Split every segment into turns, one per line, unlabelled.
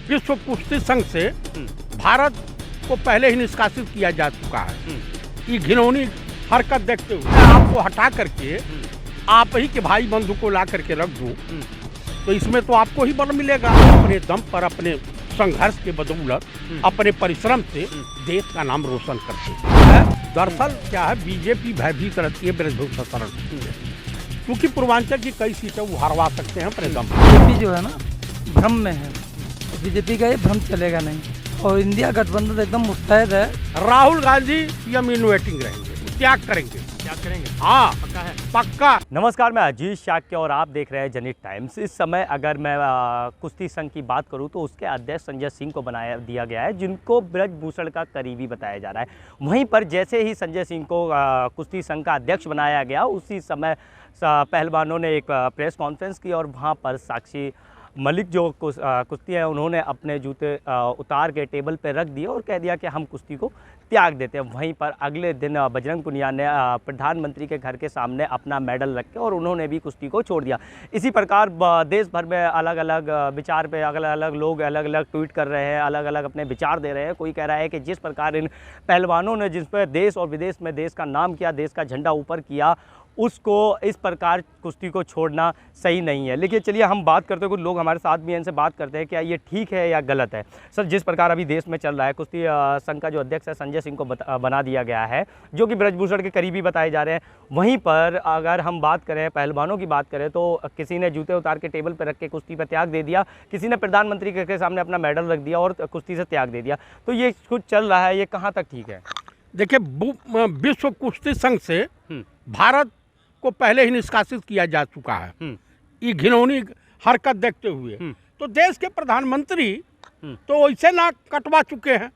विश्व कुश्ती संघ से भारत को पहले ही निष्कासित किया जा चुका है। ये घिनौनी हरकत देखते हुए आपको हटा करके आप ही के भाई बंधु को ला करके रख दूं तो इसमें तो आपको ही बल मिलेगा। अपने दम पर अपने संघर्ष के बदौलत अपने परिश्रम से देश का नाम रोशन करते हैं। दरअसल क्या है, बीजेपी भयभीत रहती है ब्रजभूषण शरण से, क्योंकि पूर्वांचल की कई सीटें वो हरवा सकते हैं अपने दम पर।
बीजेपी जो है ना भ्रम में है, बीजेपी का ये भ्रम चलेगा नहीं और इंडिया गठबंधन एकदम मुस्तैद है।
राहुल गांधी पीएम इनोवेटिंग रहेंगे, त्याग करेंगे। हाँ, पक्का है, पक्का।
नमस्कार, मैं अजीत शाक्य और आप देख रहे हैं जनहित टाइम्स। इस समय अगर मैं कुश्ती संघ की बात करूं तो उसके अध्यक्ष संजय सिंह को बनाया दिया गया है, जिनको ब्रजभूषण का करीबी बताया जा रहा है। वहीं पर जैसे ही संजय सिंह को कुश्ती संघ का अध्यक्ष बनाया गया, उसी समय पहलवानों ने एक प्रेस कॉन्फ्रेंस की और वहाँ पर साक्षी मलिक जो कुश्ती है, उन्होंने अपने जूते उतार के टेबल पर रख दिए और कह दिया कि हम कुश्ती को त्याग देते हैं। वहीं पर अगले दिन बजरंग पुनिया ने प्रधानमंत्री के घर के सामने अपना मेडल रख के और उन्होंने भी कुश्ती को छोड़ दिया। इसी प्रकार देश भर में अलग अलग विचार पे अलग अलग लोग अलग अलग ट्वीट कर रहे हैं, अलग अलग अपने विचार दे रहे हैं। कोई कह रहा है कि जिस प्रकार इन पहलवानों ने जिस पर देश और विदेश में देश का नाम किया, देश का झंडा ऊपर किया, उसको इस प्रकार कुश्ती को छोड़ना सही नहीं है। लेकिन चलिए हम बात करते हैं, कुछ लोग हमारे साथ भी इनसे बात करते हैं क्या ये ठीक है या गलत है। सर, जिस प्रकार अभी देश में चल रहा है, कुश्ती संघ का जो अध्यक्ष है संजय सिंह को बना दिया गया है, जो कि ब्रजभूषण के करीबी बताए जा रहे हैं। वहीं पर अगर हम बात करें, पहलवानों की बात करें, तो किसी ने जूते उतार के टेबल पर रख के कुश्ती पर त्याग दे दिया, किसी ने प्रधानमंत्री के सामने अपना मेडल रख दिया और कुश्ती से त्याग दे दिया। तो ये कुछ चल रहा है, ये कहाँ तक ठीक है?
देखिए, विश्व कुश्ती संघ से भारत को पहले ही निष्कासित किया जा चुका है। ये घिनौनी हरकत देखते हुए तो देश के प्रधानमंत्री तो ऐसे ना कटवा चुके हैं,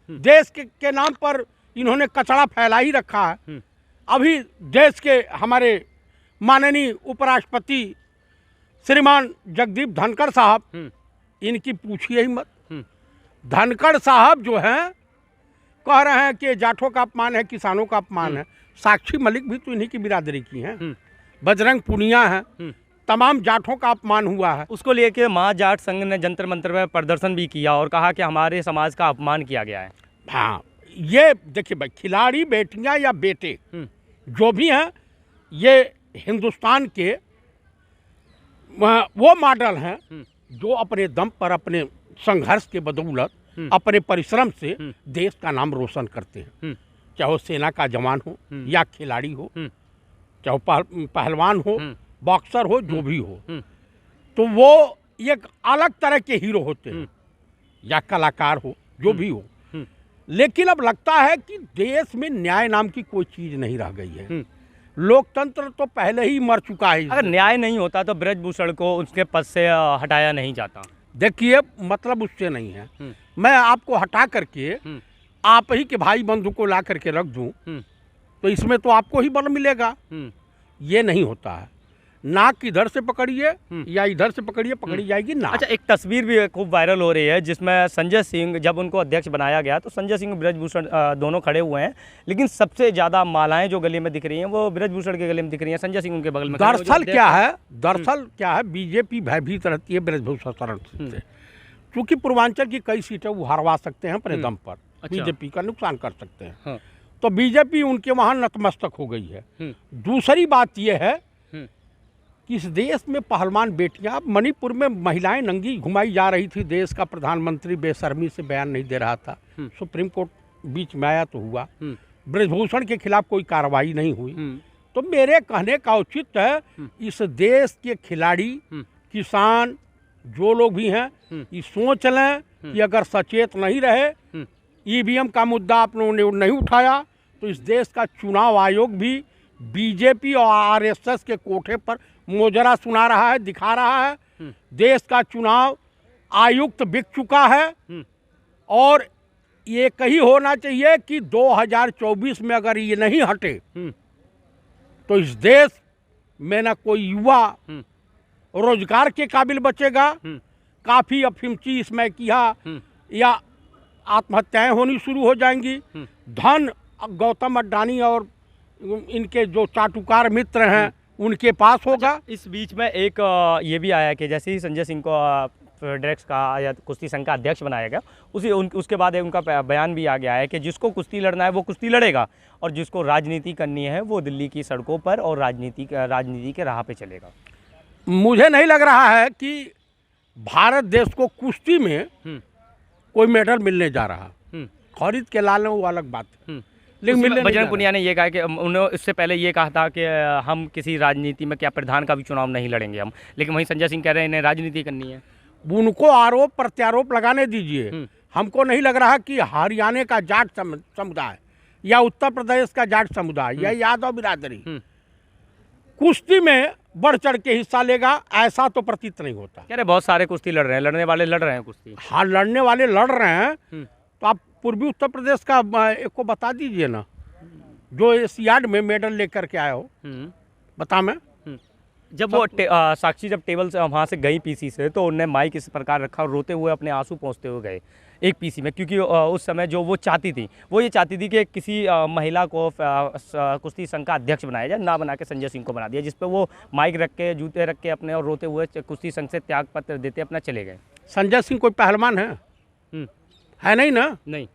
देश के नाम पर इन्होंने कचरा फैला ही रखा है। अभी देश के हमारे माननीय उपराष्ट्रपति श्रीमान जगदीप धनखड़ साहब, इनकी पूछिए ही मत। धनखड़ साहब जो हैं कह रहे हैं कि जाठों का अपमान है, किसानों का अपमान है। साक्षी मलिक भी तो इन्हीं की बिरादरी की हैं, बजरंग पुनिया है, तमाम जाठों का अपमान हुआ है।
उसको लेके महाजाट संघ ने जंतर मंतर में प्रदर्शन भी किया और कहा कि हमारे समाज का अपमान किया गया है।
हाँ, ये देखिए भाई, खिलाड़ी बेटियां या बेटे जो भी हैं, ये हिंदुस्तान के वो मॉडल हैं जो अपने दम पर अपने संघर्ष के बदौलत अपने परिश्रम से देश का नाम रोशन करते हैं। चाहे वो सेना का जवान हो या खिलाड़ी हो, चाहे पहलवान हो, बॉक्सर हो, जो भी हो, तो वो एक अलग तरह के हीरो होते हैं, या कलाकार हो, जो भी हो। लेकिन अब लगता है कि देश में न्याय नाम की कोई चीज़ नहीं रह गई है। लोकतंत्र तो पहले ही मर चुका है।
अगर न्याय नहीं होता तो ब्रजभूषण को उसके पद से हटाया नहीं जाता।
देखिए, मतलब उससे नहीं है, मैं आपको हटा करके आप ही के भाई बंधु को ला करके रख दूं तो इसमें तो आपको ही बल मिलेगा। ये नहीं होता है। नाक इधर से पकड़िए या इधर से पकड़िए, पकड़ी जाएगी नाक।
अच्छा, एक तस्वीर भी खूब वायरल हो रही है जिसमें संजय सिंह, जब उनको अध्यक्ष बनाया गया तो संजय सिंह ब्रजभूषण दोनों खड़े हुए हैं, लेकिन सबसे ज़्यादा मालाएं जो गले में दिख रही हैं वो ब्रजभूषण के गले में दिख रही हैं, संजय सिंह उनके बगल में।
दरअसल क्या है, बीजेपी भयभीत रहती है ब्रजभूषण शरण से, क्योंकि पूर्वांचल की कई सीटें वो हरवा सकते हैं अपने दम पर। बीजेपी का नुकसान कर सकते हैं। हाँ। तो बीजेपी उनके वहाँ नतमस्तक हो गई है। दूसरी बात यह है कि इस देश में पहलवान बेटियां, मणिपुर में महिलाएं नंगी घुमाई जा रही थी, देश का प्रधानमंत्री बेशर्मी से बयान नहीं दे रहा था, सुप्रीम कोर्ट बीच में आया तो हुआ, ब्रजभूषण के खिलाफ कोई कार्रवाई नहीं हुई। तो मेरे कहने का औचित्य है, इस देश के खिलाड़ी, किसान, जो लोग भी हैं, ये सोच लें कि अगर सचेत नहीं रहे, ईवीएम का मुद्दा आप लोगों ने नहीं उठाया, तो इस देश का चुनाव आयोग भी बीजेपी और आरएसएस के कोठे पर मोजरा सुना रहा है, दिखा रहा है। देश का चुनाव आयुक्त बिक चुका है और ये कही होना चाहिए कि 2024 में अगर ये नहीं हटे तो इस देश में ना कोई युवा रोजगार के काबिल बचेगा। काफ़ी अफिमची इसमें किया या आत्महत्याएं होनी शुरू हो जाएंगी। धन गौतम अडानी और इनके जो चाटुकार मित्र हैं उनके पास होगा।
इस बीच में एक ये भी आया कि जैसे ही संजय सिंह को फेडरेक्स का या कुश्ती संघ का अध्यक्ष बनाया गया, उसके बाद उनका बयान भी आ गया है कि जिसको कुश्ती लड़ना है वो कुश्ती लड़ेगा और जिसको राजनीति करनी है वो दिल्ली की सड़कों पर और राजनीति के राह पे चलेगा।
मुझे नहीं लग रहा है कि भारत देश को कुश्ती में कोई मेडल मिलने जा रहा। खरीद के ला लें वो अलग बात है, लेकिन मिलने
बजरंग पुनिया ने ये कहा कि उन्होंने इससे पहले ये कहा था कि हम किसी राजनीति में क्या प्रधान का भी चुनाव नहीं लड़ेंगे हम, लेकिन वहीं संजय सिंह कह रहे हैं इन्हें राजनीति करनी है।
उनको आरोप प्रत्यारोप लगाने दीजिए। हमको नहीं लग रहा कि हरियाणा का जाट समुदाय या उत्तर प्रदेश का जाट समुदाय या यादव बिरादरी कुश्ती में बढ़ चढ़ के हिस्सा लेगा, ऐसा तो प्रतीत नहीं होता।
कह रहे बहुत सारे कुश्ती लड़ रहे हैं, लड़ने वाले लड़ रहे हैं कुश्ती।
हाँ, लड़ने वाले लड़ रहे हैं, तो आप पूर्वी उत्तर प्रदेश का एक को बता दीजिए ना, जो इस यार्ड में मेडल लेकर के आए हो, बता मैं।
जब वो साक्षी जब टेबल से वहाँ से गई पीसी से, तो उन्होंने माइक इस प्रकार रखा और रोते हुए अपने आंसू पोंछते हुए गए एक पीसी में, क्योंकि उस समय जो वो चाहती थी वो ये चाहती थी कि किसी महिला को कुश्ती संघ का अध्यक्ष बनाया जाए, ना बना के संजय सिंह को बना दिया, जिस पे वो माइक रख के जूते रख के अपने और रोते हुए कुश्ती संघ से त्याग पत्र देते अपना चले गए।
संजय सिंह कोई पहलवान है नहीं ना?
नहीं।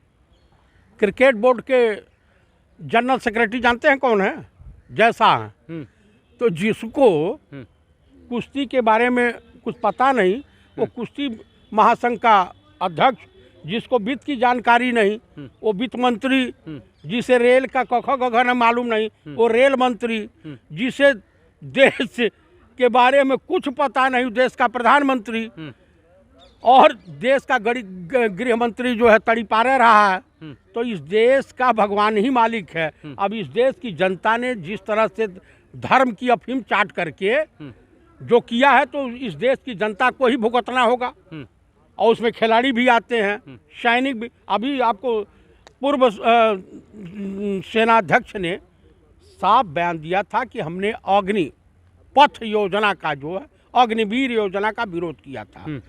क्रिकेट बोर्ड के जनरल सेक्रेटरी जानते हैं कौन है? जैसा है। तो जिसको कुश्ती के बारे में कुछ पता नहीं, वो कुश्ती महासंघ का अध्यक्ष, जिसको वित्त की जानकारी नहीं वो वित्त मंत्री, जिसे रेल का क ख ग घ न मालूम नहीं वो रेल मंत्री, जिसे देश के बारे में कुछ पता नहीं देश का प्रधानमंत्री, और देश का गृह मंत्री जो है तड़ीपारे रहा है। तो इस देश का भगवान ही मालिक है। अब इस देश की जनता ने जिस तरह से धर्म की अफीम चाट करके जो किया है, तो इस देश की जनता को ही भुगतना होगा। और उसमें खिलाड़ी भी आते हैं, सैनिक भी। अभी आपको पूर्व सेनाध्यक्ष ने साफ बयान दिया था कि हमने अग्निपथ योजना का जो है अग्निवीर योजना का विरोध किया था,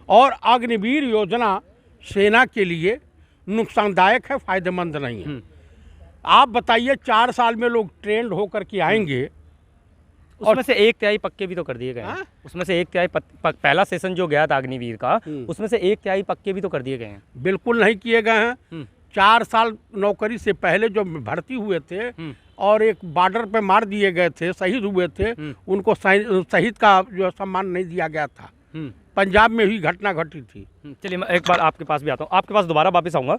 और अग्निवीर योजना सेना के लिए नुकसानदायक है, फायदेमंद नहीं है। आप बताइए 4 साल में लोग ट्रेंड होकर के आएंगे,
उसमें से 1/3 पक्के भी तो कर दिए गए हैं। उसमें से 1/3 पहला सेशन जो गया था अग्निवीर का, उसमें से 1/3 पक्के भी तो कर दिए गए हैं।
बिल्कुल नहीं किए गए हैं। 4 साल नौकरी से पहले जो भर्ती हुए थे और एक बॉर्डर पे मार दिए गए थे, शहीद हुए थे, उनको शहीद का जो सम्मान नहीं दिया गया था। पंजाब में भी घटना घटी थी।
चलिए मैं एक बार आपके पास भी आता हूँ, आपके पास दोबारा वापस आऊँगा।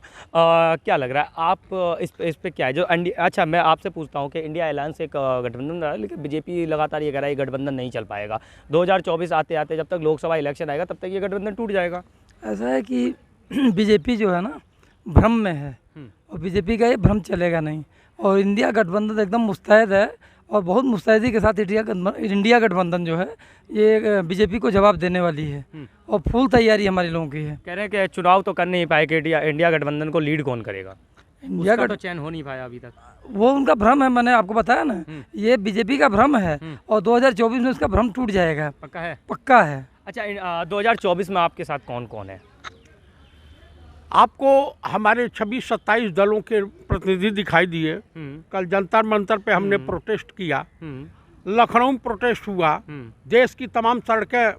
क्या लग रहा है आप इस पे क्या है जो अच्छा मैं आपसे पूछता हूँ कि इंडिया अलायंस एक गठबंधन रहा है, लेकिन बीजेपी लगातार ये कह रहा है ये गठबंधन नहीं चल पाएगा। 2024 आते आते जब तक लोकसभा इलेक्शन आएगा तब तक ये गठबंधन टूट जाएगा।
ऐसा है कि बीजेपी जो है ना भ्रम में है, और बीजेपी का ये भ्रम चलेगा नहीं, और इंडिया गठबंधन एकदम मुस्तैद है, और बहुत मुस्तैदी के साथ इंडिया गठबंधन जो है ये बीजेपी को जवाब देने वाली है, और फुल तैयारी हमारे लोगों की है।
कह रहे हैं कि चुनाव तो कर नहीं पाए कि इंडिया गठबंधन को लीड कौन करेगा?
इंडिया का
तो चयन हो नहीं पाया अभी तक।
वो उनका भ्रम है, मैंने आपको बताया ना, ये बीजेपी का भ्रम है, और 2024 में इसका भ्रम टूट जाएगा।
पक्का है?
पक्का है।
अच्छा 2024 में आपके साथ कौन कौन है?
आपको हमारे 26-27 दलों के प्रतिनिधि दिखाई दिए। कल जंतर मंतर पे हमने प्रोटेस्ट किया, लखनऊ में प्रोटेस्ट हुआ, देश की तमाम सड़कें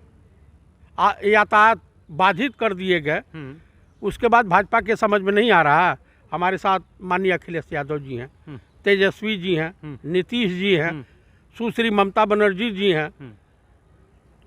यातायात बाधित कर दिए गए। उसके बाद भाजपा के समझ में नहीं आ रहा, हमारे साथ माननीय अखिलेश यादव जी हैं, तेजस्वी जी हैं, नीतीश जी हैं, सुश्री ममता बनर्जी जी हैं,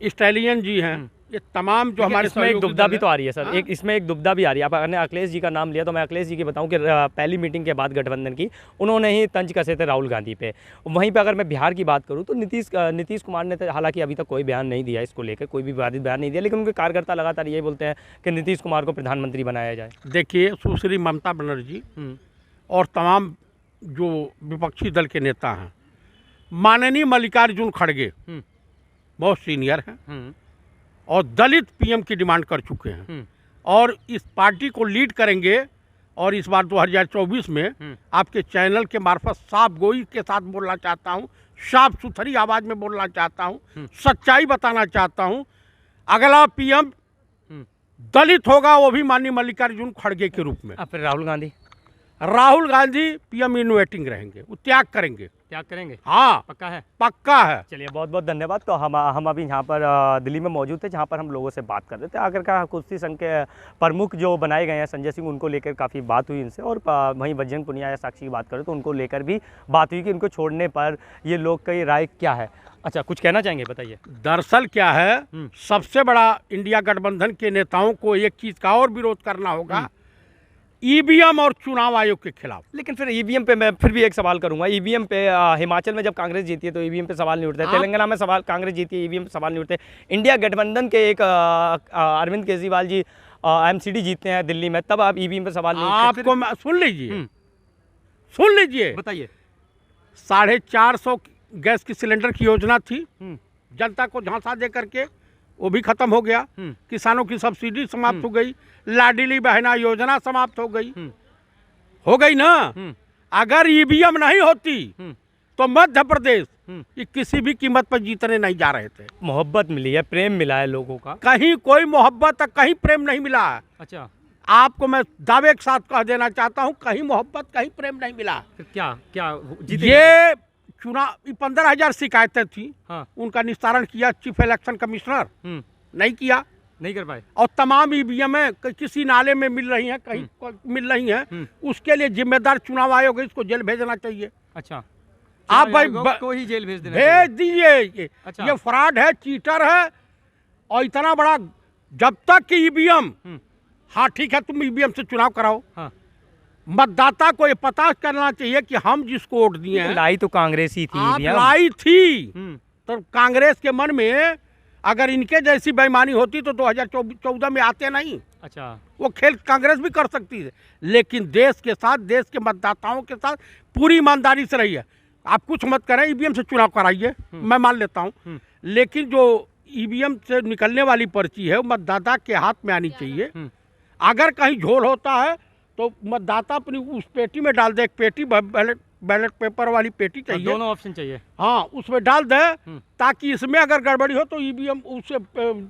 स्टैलियन जी हैं, ये तमाम जो हमारे
इसमें एक दुविधा भी तो आ रही है सर। एक इसमें एक दुविधा भी आ रही है। आपने अखिलेश जी का नाम लिया तो मैं अखिलेश जी की बताऊं कि पहली मीटिंग के बाद गठबंधन की उन्होंने ही तंज कसे थे राहुल गांधी पे। वहीं पे अगर मैं बिहार की बात करूं तो नीतीश कुमार ने हालांकि अभी तक कोई बयान नहीं दिया इसको लेकर, कोई भी विवादित बयान नहीं दिया, लेकिन उनके कार्यकर्ता लगातार यही बोलते हैं कि नीतीश कुमार को प्रधानमंत्री बनाया जाए।
देखिए सुश्री ममता बनर्जी और तमाम जो विपक्षी दल के नेता हैं, माननीय मल्लिकार्जुन खड़गे बहुत सीनियर हैं और दलित पीएम की डिमांड कर चुके हैं, और इस पार्टी को लीड करेंगे। और इस बार 2024 में आपके चैनल के मार्फत साफ गोई के साथ बोलना चाहता हूं, साफ सुथरी आवाज़ में बोलना चाहता हूं, सच्चाई बताना चाहता हूं। अगला पीएम दलित होगा, वो भी माननीय मल्लिकार्जुन खड़गे के रूप में।
फिर राहुल गांधी?
राहुल गांधी पीएम इनोवेटिंग रहेंगे, वो त्याग करेंगे।
त्याग करेंगे?
हाँ,
पक्का है?
पक्का है।
चलिए बहुत बहुत धन्यवाद। तो हम अभी यहाँ पर दिल्ली में मौजूद थे, जहाँ पर हम लोगों से बात कर रहे थे। आखिरकार कुश्ती संघ के प्रमुख जो बनाए गए हैं संजय सिंह, उनको लेकर काफ़ी बात हुई इनसे, और वहीं बजरंग पुनिया या साक्षी की बात करें तो उनको लेकर भी बात हुई कि इनको छोड़ने पर ये लोग की राय क्या है। अच्छा, कुछ कहना चाहेंगे, बताइए।
दरअसल क्या है, सबसे बड़ा इंडिया गठबंधन के नेताओं को एक चीज़ का और विरोध करना होगा, ईवीएम और चुनाव आयोग के खिलाफ।
लेकिन फिर ईवीएम पे मैं फिर भी एक सवाल करूंगा। ईवीएम पे हिमाचल में जब कांग्रेस जीती है तो ईवीएम पे सवाल नहीं उठता है, तेलंगाना में सवाल, कांग्रेस जीती है ईवीएम पे सवाल नहीं उठते। इंडिया गठबंधन के एक अरविंद केजरीवाल जी एमसीडी जीतते हैं दिल्ली में, तब आप ईवीएम पे सवाल नहीं उठते?
आपको सुन लीजिए, सुन लीजिए,
बताइए।
450 गैस की सिलेंडर की योजना थी, जनता को झांसा दे करके वो भी खत्म हो गया। किसानों की सब्सिडी समाप्त हो गई, लाडली बहना योजना समाप्त हो गई ना। अगर ईवीएम नहीं होती तो मध्य प्रदेश ये किसी भी कीमत पर जीतने नहीं जा रहे थे।
मोहब्बत मिली है, प्रेम मिला है लोगों का।
कहीं कोई मोहब्बत, कहीं प्रेम नहीं मिला है।
अच्छा,
आपको मैं दावे के साथ कह देना चाहता हूँ, कहीं मोहब्बत, कहीं प्रेम नहीं मिला।
फिर क्या क्या जीते?
ये चुनाव 15,000 शिकायतें थी,
हाँ।
उनका निस्तारण किया चीफ इलेक्शन कमिश्नर, नहीं किया,
नहीं कर पाए।
और तमाम ईवीएम किसी नाले में मिल रही हैं, कहीं मिल रही हैं, उसके लिए जिम्मेदार चुनाव आयोग है, इसको जेल भेजना चाहिए।
अच्छा,
आप भाई
को ही जेल भेज देना,
भेज दीजिए।
अच्छा।
ये फ्रॉड है, चीटर है, और इतना बड़ा, जब तक कि ईवीएम, हाँ ठीक है तुम ईवीएम से चुनाव कराओ, हाँ, मतदाता को ये पता करना चाहिए कि हम जिसको वोट दिए हैं,
लाई तो कांग्रेस ही थी।
आप लाई थी, तो कांग्रेस के मन में अगर इनके जैसी बेईमानी होती तो 2014 में आते नहीं।
अच्छा, वो
खेल कांग्रेस भी कर सकती है, लेकिन देश के साथ, देश के मतदाताओं के साथ पूरी ईमानदारी से रही है। आप कुछ मत करें, ईवीएम से चुनाव कराइए, मैं मान लेता हूँ, लेकिन जो ईवीएम से निकलने वाली पर्ची है वो मतदाता के हाथ में आनी चाहिए। अगर कहीं झोल होता है तो मतदाता अपनी उस पेटी में डाल दे, एक पेटी बैलेट पेपर वाली पेटी चाहिए,
दोनों ऑप्शन चाहिए,
हाँ, उसमें डाल दे, ताकि इसमें अगर गड़बड़ी हो तो ईवीएम उससे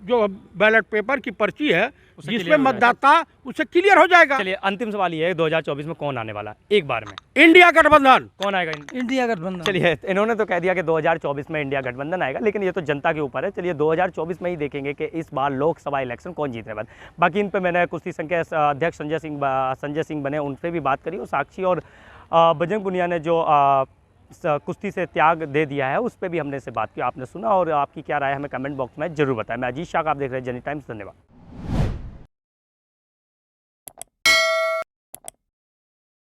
जो बैलेट पेपर की पर्ची है जिसमें मतदाता उससे क्लियर हो जाएगा।
चलिए, अंतिम सवाल ये है, 2024 में कौन आने वाला है एक बार में?
इंडिया गठबंधन।
कौन आएगा?
इंडिया गठबंधन।
चलिए, इन्होंने तो कह दिया कि 2024 में इंडिया गठबंधन आएगा, लेकिन ये तो जनता के ऊपर है। चलिए 2024 में ही देखेंगे कि इस बार लोकसभा इलेक्शन कौन जीतने वाला। बाकी इन पर मैंने कुश्ती संघ के अध्यक्ष संजय सिंह बने, उनसे भी बात करी, और साक्षी और बजरंग पुनिया ने जो कुश्ती से त्याग दे दिया है उस पर भी हमने से बात की। आपने सुना, और आपकी क्या राय हमें कमेंट बॉक्स में जरूर बताएं। मैं अजीत शाह, आप देख रहे हैं जनहित टाइम्स। धन्यवाद।